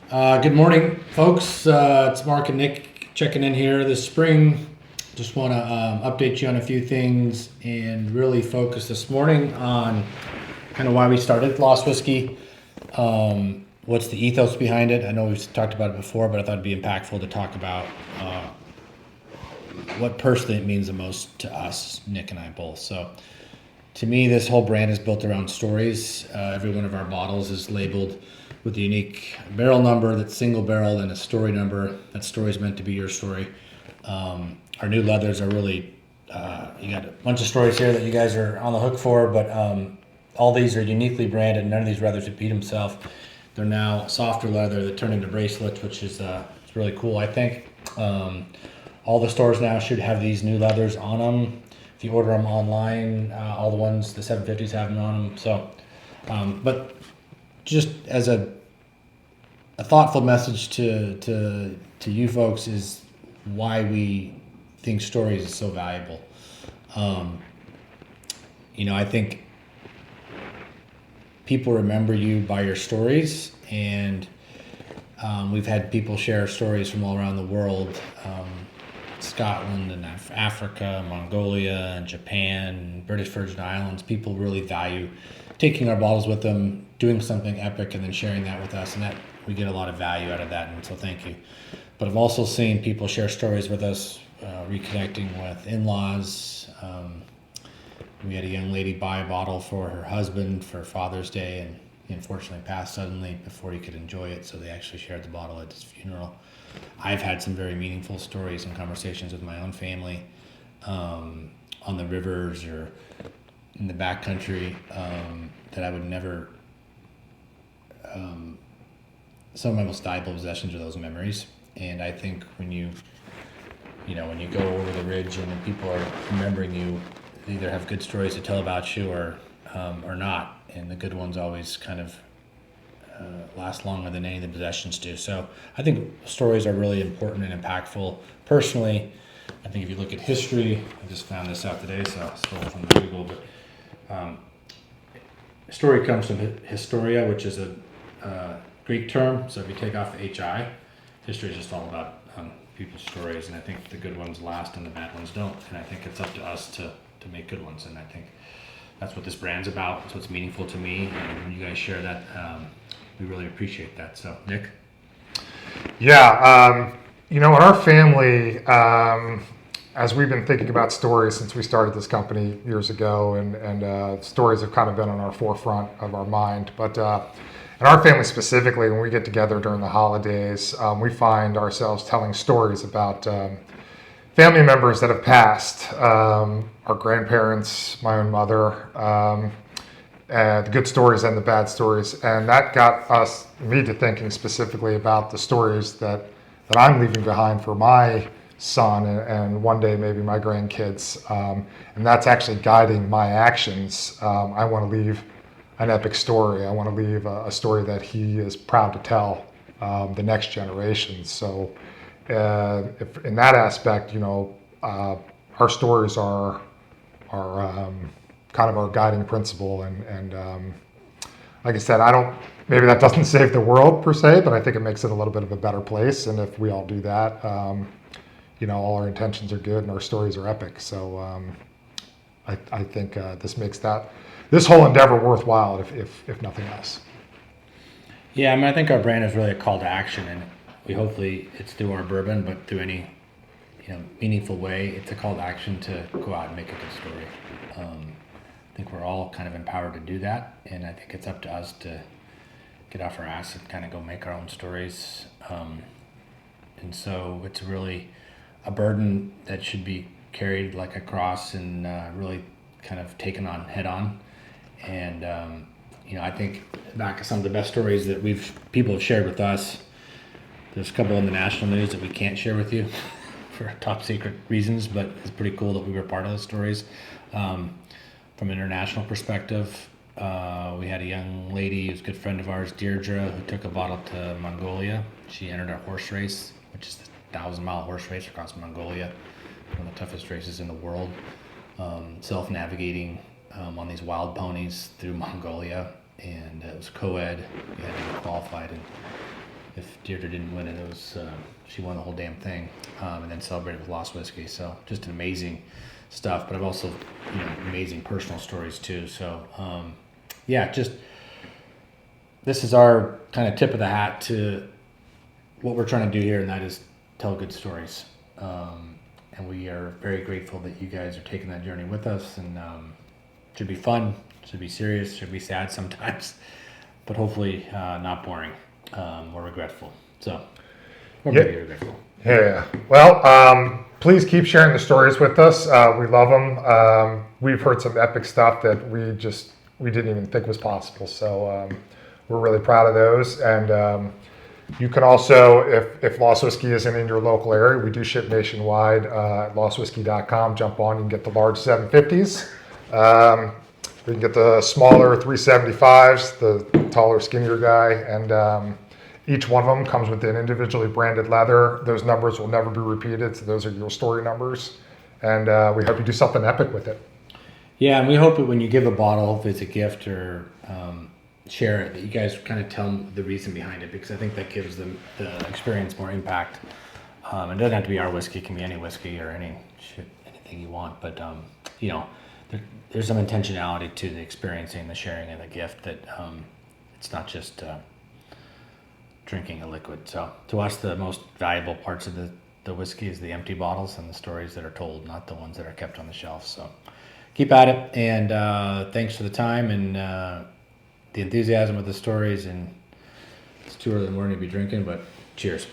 Good morning, folks. It's Mark and Nick checking in here this spring. Just want to update you on a few things and really focus this morning on kind of why we started Lost Whiskey. What's the ethos behind it? I know we've talked about it before, but I thought it'd be impactful to talk about what personally it means the most to us, Nick and I both. So to me, this whole brand is built around stories. Every one of our bottles is labeled with a unique barrel number that's single barrel and a story number. That story is meant to be your story. Our new leathers are really, you got a bunch of stories here that you guys are on the hook for, but all these are uniquely branded. None of these leathers repeat themselves. They're now softer leather that turn into bracelets, which is it's really cool, I think. All the stores now should have these new leathers on them. If you order them online, all the ones, the 750s have them on them. So, but just as a thoughtful message to you folks is why we think stories is so valuable. I think people remember you by your stories, and we've had people share stories from all around the world, Scotland and Africa, Mongolia and Japan, British Virgin Islands. People really value taking our bottles with them, doing something epic, and then sharing that with us, and that we get a lot of value out of that, and so thank you. But I've also seen people share stories with us, reconnecting with in-laws. We had a young lady buy a bottle for her husband for Father's Day, and he unfortunately passed suddenly before he could enjoy it, so they actually shared the bottle at his funeral. I've had some very meaningful stories and conversations with my own family on the rivers or in the backcountry that I would never. Some of my most valuable possessions are those memories, and I think when you go over the ridge and people are remembering you, they either have good stories to tell about you or not, and the good ones always kind of last longer than any of the possessions do. So I think stories are really important and impactful. Personally, I think if you look at history, I just found this out today, so I stole it from Google, but story comes from historia, which is a Greek term. So if you take off the HI, history is just all about people's stories, and I think the good ones last and the bad ones don't. And I think it's up to us to make good ones, and I think that's what this brand's about. It's what's meaningful to me, and when you guys share that, we really appreciate that. So, Nick? Yeah, in our family, as we've been thinking about stories since we started this company years ago, and stories have kind of been on our forefront of our mind. But in our family specifically, when we get together during the holidays, we find ourselves telling stories about family members that have passed, our grandparents, my own mother, the good stories and the bad stories. And that got me to thinking specifically about the stories that I'm leaving behind for my son and one day maybe my grandkids. And that's actually guiding my actions. I want to leave an epic story. I want to leave a story that he is proud to tell the next generation. So if in that aspect, our stories are kind of our guiding principle, and like I said, maybe that doesn't save the world per se, but I think it makes it a little bit of a better place. And if we all do that, all our intentions are good and our stories are epic. So I think this makes this whole endeavor worthwhile, if nothing else. Yeah, I think our brand is really a call to action, and hopefully it's through our bourbon, but through any meaningful way, it's a call to action to go out and make a good story. I think we're all kind of empowered to do that, and I think it's up to us to get off our ass and kind of go make our own stories. And so it's really a burden that should be carried like a cross and really kind of taken on head on. And I think back to some of the best stories that people have shared with us. There's a couple in the national news that we can't share with you for top secret reasons, but it's pretty cool that we were part of those stories. From an international perspective, we had a young lady who's a good friend of ours, Deirdre, who took a bottle to Mongolia. She entered a horse race, which is the 1,000-mile horse race across Mongolia, one of the toughest races in the world, self-navigating on these wild ponies through Mongolia, and it was co-ed. We had to be qualified, and if Deirdre didn't win it, it was she won the whole damn thing, and then celebrated with Lost Whiskey. So just an amazing stuff. But I've also amazing personal stories too. So yeah, just this is our kind of tip of the hat to what we're trying to do here, and that is tell good stories. And we are very grateful that you guys are taking that journey with us. And should be fun, should be serious, should be sad sometimes, but hopefully not boring or regretful. So, or maybe regretful. Yeah. Well, please keep sharing the stories with us. We love them. We've heard some epic stuff that we didn't even think was possible. So we're really proud of those. And you can also, if Lost Whiskey isn't in your local area, we do ship nationwide at lostwhiskey.com. Jump on, you can get the large 750s. We can get the smaller 375s, the taller, skinnier guy. And each one of them comes with an individually branded leather. Those numbers will never be repeated, so those are your story numbers. And we hope you do something epic with it. Yeah, and we hope that when you give a bottle, if it's a gift or share it, that you guys kind of tell them the reason behind it, because I think that gives them the experience more impact. It doesn't have to be our whiskey; it can be any whiskey or anything you want. But there's some intentionality to the experiencing, the sharing, and the gift. That it's not just drinking a liquid. So to us, the most valuable parts of the whiskey is the empty bottles and the stories that are told, not the ones that are kept on the shelf. So keep at it, and thanks for the time and the enthusiasm with the stories. And it's too early in the morning to be drinking, but cheers.